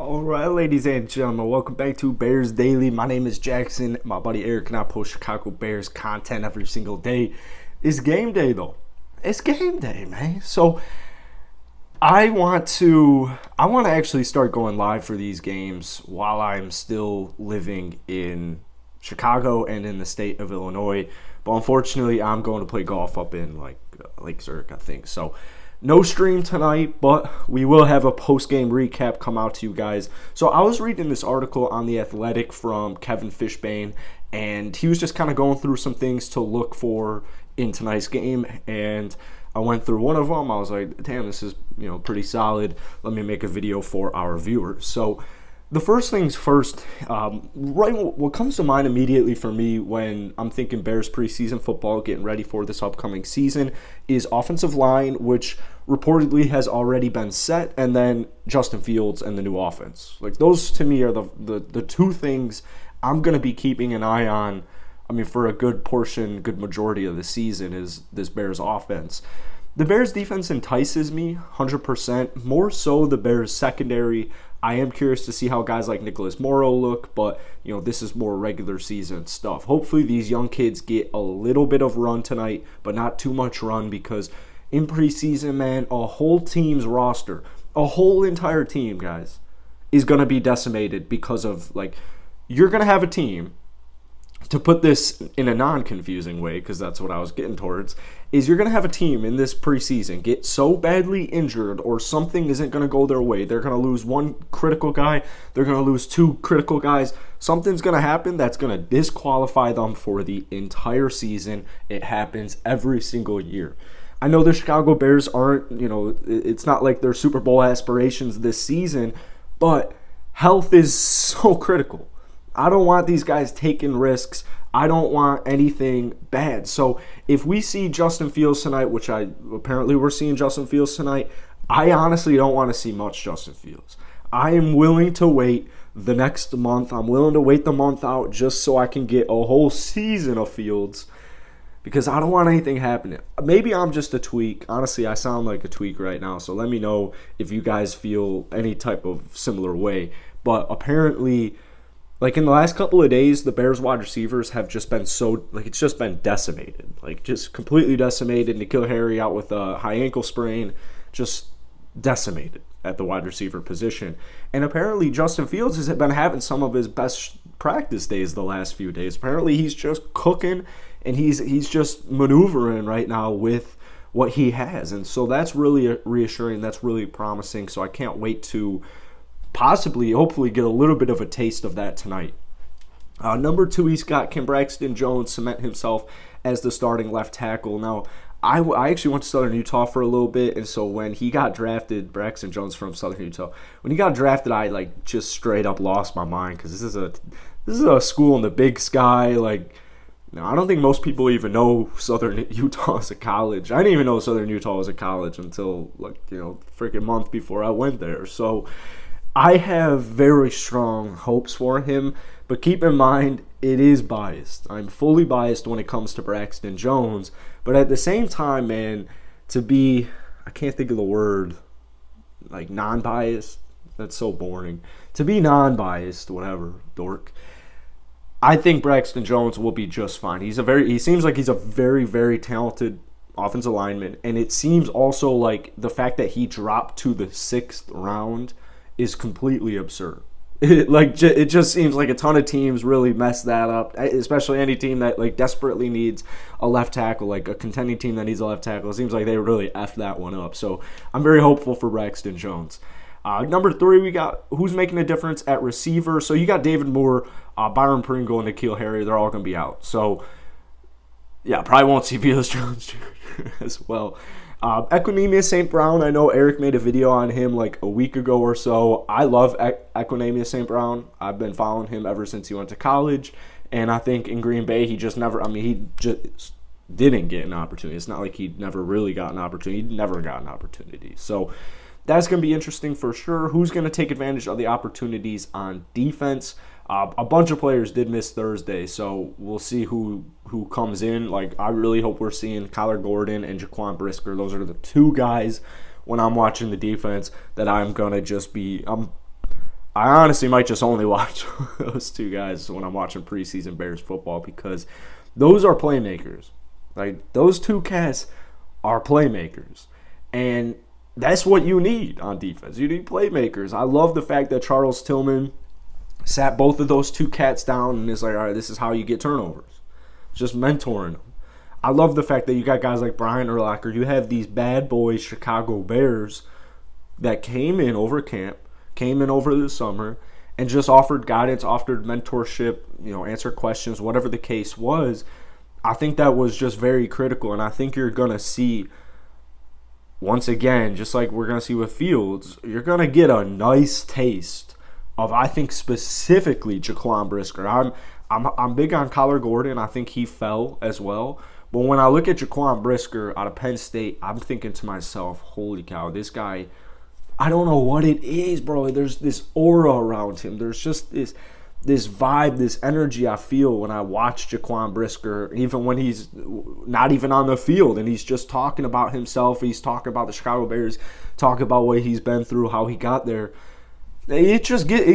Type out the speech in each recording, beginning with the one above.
All right, ladies and gentlemen, welcome back to Bears Daily. My name is Jackson. My buddy Eric and I post Chicago Bears content every single day. It's game day, though. It's game day, man. So I want to actually start going live for these games while I'm still living in Chicago and in the state of Illinois. But unfortunately, I'm going to play golf up in Lake Zurich, I think. So no stream tonight, but we will have a post-game recap come out to you guys. So I was reading this article on The Athletic from Kevin Fishbain, and he was just kind of going through some things to look for in tonight's game, and I went through one of them. I was like, damn, this is pretty solid. Let me make a video for our viewers. So the first things first, what comes to mind immediately for me when I'm thinking Bears preseason football, getting ready for this upcoming season, is offensive line, which reportedly has already been set, and then Justin Fields and the new offense. Like, those to me are the two things I'm going to be keeping an eye on. I mean, for a good majority of the season, is this Bears offense. The Bears defense entices me 100%, more so the Bears secondary. I am curious to see how guys like Nicholas Morrow look, but this is more regular season stuff. Hopefully these young kids get a little bit of run tonight, but not too much run, because in preseason, man, a whole team's roster, a whole entire team, guys, is going to be decimated because of, you're going to have a team, to put this in a non-confusing way, because that's what I was getting towards, is you're going to have a team in this preseason get so badly injured or something isn't going to go their way. They're going to lose one critical guy. They're going to lose two critical guys. Something's going to happen that's going to disqualify them for the entire season. It happens every single year. I know the Chicago Bears aren't, it's not like their Super Bowl aspirations this season, but health is so critical. I don't want these guys taking risks. I don't want anything bad. So if we see Justin Fields tonight, which apparently we're seeing Justin Fields tonight, I honestly don't want to see much Justin Fields. I am willing to wait the next month. I'm willing to wait the month out just so I can get a whole season of Fields, because I don't want anything happening. Maybe I'm just a tweak. Honestly, I sound like a tweak right now, so let me know if you guys feel any type of similar way. But apparently, in the last couple of days, the Bears wide receivers have just been it's just been decimated. Just completely decimated. N'Keal Harry out with a high ankle sprain, just decimated at the wide receiver position. And apparently Justin Fields has been having some of his best practice days the last few days. Apparently he's just cooking, and he's just maneuvering right now with what he has. And so that's really reassuring. That's really promising. So I can't wait to hopefully get a little bit of a taste of that tonight. Number 2, he's got Kim Braxton Jones cement himself as the starting left tackle. Now, I actually went to Southern Utah for a little bit, and so when he got drafted, Braxton Jones from Southern Utah, when he got drafted, I just straight up lost my mind, because this is a school in the Big Sky. I don't think most people even know Southern Utah as a college. I didn't even know Southern Utah was a college until freaking month before I went there. So I have very strong hopes for him, but keep in mind, it is biased. I'm fully biased when it comes to Braxton Jones, but at the same time, man, I can't think of the word, non-biased. That's so boring. To be non-biased, whatever, dork. I think Braxton Jones will be just fine. He seems like he's a very, very talented offensive lineman, and it seems also like the fact that he dropped to the 6th round is completely absurd. It just seems like a ton of teams really mess that up, especially any team that desperately needs a left tackle, a contending team that needs a left tackle. It seems like they really effed that one up. So I'm very hopeful for Braxton Jones. Number 3, we got who's making a difference at receiver. So you got David Moore, Byron Pringle, and N'Keal Harry. They're all going to be out. So yeah, probably won't see Velus Jones Jr. as well. Equanimeous St. Brown, I know Eric made a video on him a week ago or so. I love Equanimeous St. Brown. I've been following him ever since he went to college, and I think in Green Bay he just didn't get an opportunity. It's not like he never really got an opportunity. He never got an opportunity. So that's going to be interesting for sure. Who's going to take advantage of the opportunities on defense? A bunch of players did miss Thursday, so we'll see who comes in. I really hope we're seeing Kyler Gordon and Jaquan Brisker. Those are the 2 guys when I'm watching the defense that I'm going to just be I honestly might just only watch those two guys when I'm watching preseason Bears football because those are playmakers. Like, those two cats are playmakers. And that's what you need on defense. You need playmakers. I love the fact that Charles Tillman sat both of those two cats down and is like, all right, this is how you get turnovers. Just mentoring them. I love the fact that you got guys like Brian Urlacher. You have these bad boys Chicago Bears that came in over camp, came in over the summer, and just offered guidance, offered mentorship, answered questions, whatever the case was. I think that was just very critical, and I think you're going to see, once again, just like we're going to see with Fields, you're going to get a nice taste of, I think, specifically Jaquan Brisker. I'm big on Kyler Gordon. I think he fell as well. But when I look at Jaquan Brisker out of Penn State, I'm thinking to myself, holy cow, this guy, I don't know what it is, bro. There's this aura around him. There's just this vibe, this energy I feel when I watch Jaquan Brisker, even when he's not even on the field and he's just talking about himself. He's talking about the Chicago Bears, talking about what he's been through, how he got there. It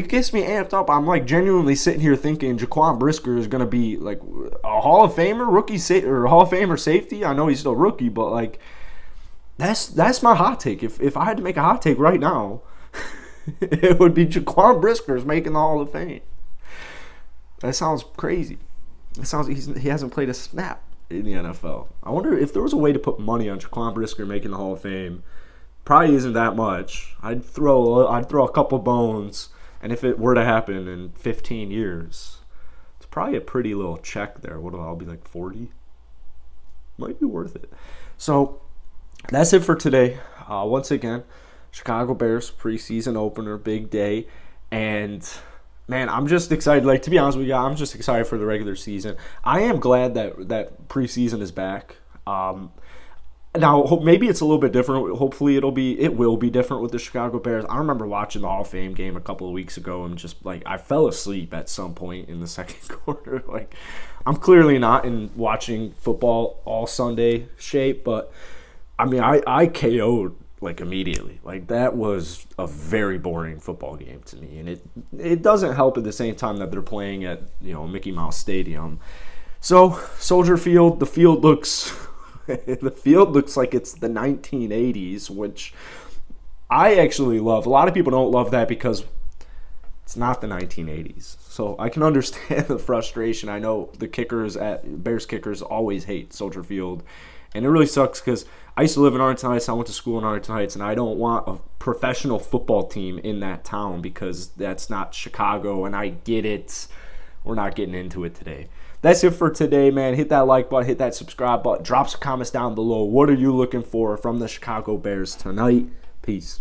gets me amped up. I'm like genuinely sitting here thinking Jaquan Brisker is gonna be like a Hall of Famer, or Hall of Famer safety. I know he's still rookie, but like that's my hot take. If I had to make a hot take right now, it would be Jaquan Brisker is making the Hall of Fame. That sounds crazy. It sounds he hasn't played a snap in the NFL. I wonder if there was a way to put money on Jaquan Brisker making the Hall of Fame. Probably isn't that much. I'd throw a couple bones, and if it were to happen in 15 years, it's probably a pretty little check there. I'll be like 40? Might be worth it. So that's it for today. Once again, Chicago Bears preseason opener, big day, and man, I'm just excited. Like, to be honest with you, I'm just excited for the regular season. I am glad that preseason is back. Now, maybe it's a little bit different. Hopefully, it will be different with the Chicago Bears. I remember watching the Hall of Fame game a couple of weeks ago and just, like, I fell asleep at some point in the second quarter. Like, I'm clearly not in watching football all Sunday shape, but, I mean, I KO'd, like, immediately. Like, that was a very boring football game to me, and it doesn't help at the same time that they're playing at, Mickey Mouse Stadium. So, Soldier Field, the field looks like it's the 1980s, which I actually love. A lot of people don't love that because it's not the 1980s. So I can understand the frustration. I know the Bears kickers always hate Soldier Field. And it really sucks because I used to live in Arlington Heights. I went to school in Arlington Heights, and I don't want a professional football team in that town because that's not Chicago, and I get it. We're not getting into it today. That's it for today, man. Hit that like button, hit that subscribe button, drop some comments down below. What are you looking for from the Chicago Bears tonight? Peace.